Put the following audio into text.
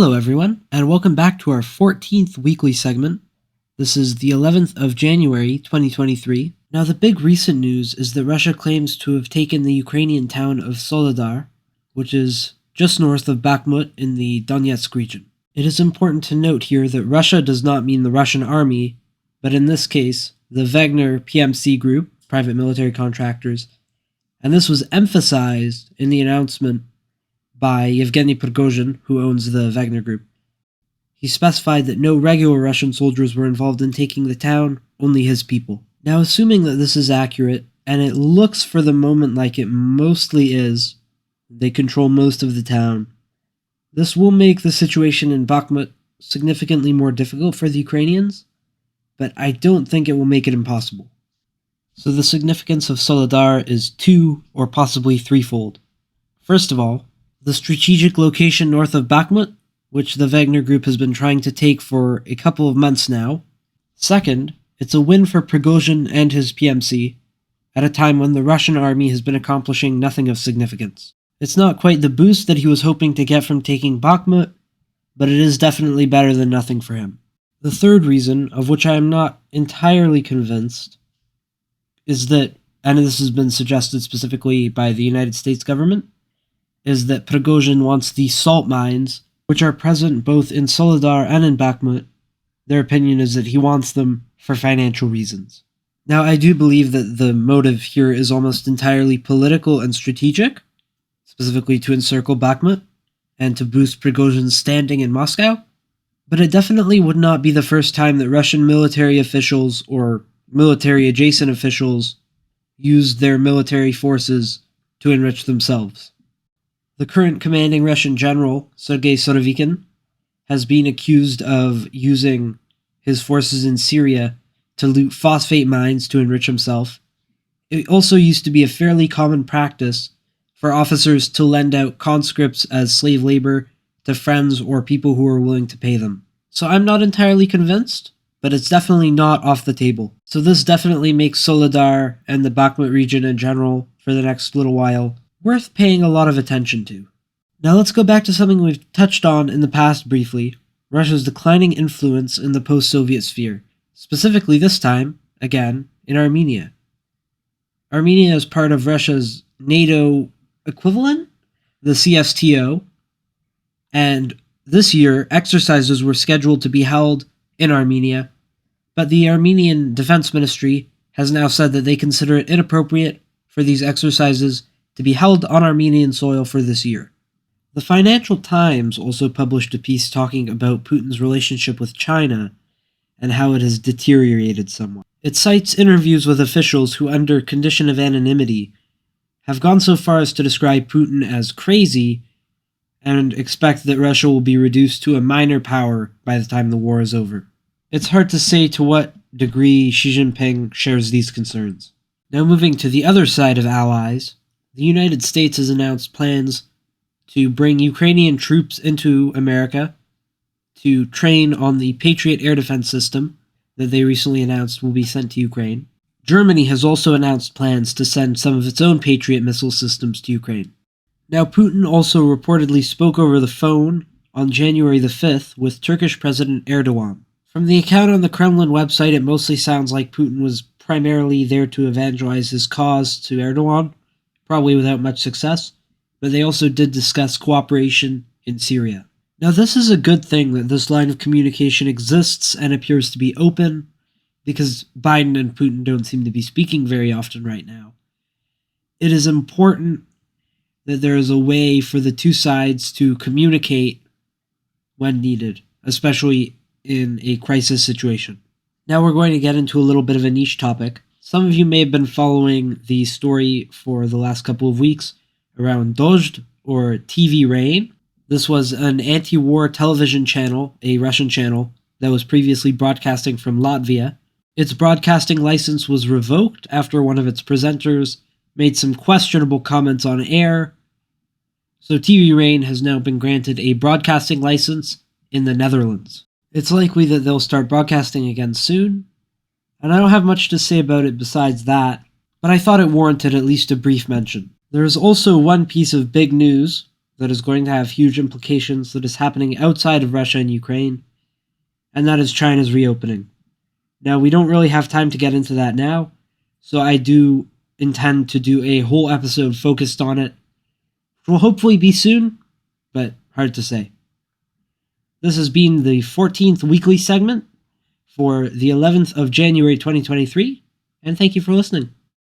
Hello everyone, and welcome back to our 14th weekly segment. This is the 11th of January, 2023. Now the big recent news is that Russia claims to have taken the Ukrainian town of Soledar, which is just north of Bakhmut in the Donetsk region. It is important to note here that Russia does not mean the Russian army, but in this case, the Wagner PMC group, private military contractors, and this was emphasized in the announcement by Yevgeny Prigozhin, who owns the Wagner Group. He specified that no regular Russian soldiers were involved in taking the town, only his people. Now, assuming that this is accurate, and it looks for the moment like it mostly is, they control most of the town, this will make the situation in Bakhmut significantly more difficult for the Ukrainians, but I don't think it will make it impossible. So the significance of Soledar is two or possibly threefold. First of all, the strategic location north of Bakhmut, which the Wagner Group has been trying to take for a couple of months now. Second, it's a win for Prigozhin and his PMC, at a time when the Russian army has been accomplishing nothing of significance. It's not quite the boost that he was hoping to get from taking Bakhmut, but it is definitely better than nothing for him. The third reason, of which I am not entirely convinced, is that, and this has been suggested specifically by the United States government, is that Prigozhin wants the salt mines, which are present both in Soledar and in Bakhmut. Their opinion is that he wants them for financial reasons. Now, I do believe that the motive here is almost entirely political and strategic, specifically to encircle Bakhmut and to boost Prigozhin's standing in Moscow, but it definitely would not be the first time that Russian military officials or military-adjacent officials used their military forces to enrich themselves. The current commanding Russian general, Sergei Surovikin, has been accused of using his forces in Syria to loot phosphate mines to enrich himself. It also used to be a fairly common practice for officers to lend out conscripts as slave labor to friends or people who are willing to pay them. So I'm not entirely convinced, but it's definitely not off the table. So this definitely makes Soledar and the Bakhmut region in general, for the next little while, worth paying a lot of attention to. Now let's go back to something we've touched on in the past briefly, Russia's declining influence in the post-Soviet sphere, specifically this time, again, in Armenia. Armenia is part of Russia's NATO equivalent, the CSTO, and this year exercises were scheduled to be held in Armenia, but the Armenian Defense Ministry has now said that they consider it inappropriate for these exercises to be held on Armenian soil for this year. The Financial Times also published a piece talking about Putin's relationship with China and how it has deteriorated somewhat. It cites interviews with officials who, under condition of anonymity, have gone so far as to describe Putin as crazy and expect that Russia will be reduced to a minor power by the time the war is over. It's hard to say to what degree Xi Jinping shares these concerns. Now moving to the other side of allies, the United States has announced plans to bring Ukrainian troops into America to train on the Patriot air defense system that they recently announced will be sent to Ukraine. Germany has also announced plans to send some of its own Patriot missile systems to Ukraine. Now, Putin also reportedly spoke over the phone on January the 5th with Turkish President Erdogan. From the account on the Kremlin website, it mostly sounds like Putin was primarily there to evangelize his cause to Erdogan, probably without much success, but they also did discuss cooperation in Syria. Now, this is a good thing that this line of communication exists and appears to be open, because Biden and Putin don't seem to be speaking very often right now. It is important that there is a way for the two sides to communicate when needed, especially in a crisis situation. Now we're going to get into a little bit of a niche topic. Some of you may have been following the story for the last couple of weeks around Dozhd, or TV Rain. This was an anti-war television channel, a Russian channel, that was previously broadcasting from Latvia. Its broadcasting license was revoked after one of its presenters made some questionable comments on air. So TV Rain has now been granted a broadcasting license in the Netherlands. It's likely that they'll start broadcasting again soon, and I don't have much to say about it besides that, but I thought it warranted at least a brief mention. There is also one piece of big news that is going to have huge implications that is happening outside of Russia and Ukraine, and that is China's reopening. Now, we don't really have time to get into that now, so I do intend to do a whole episode focused on it, which will hopefully be soon, but hard to say. This has been the 14th weekly segment for the 11th of January 2023, and thank you for listening.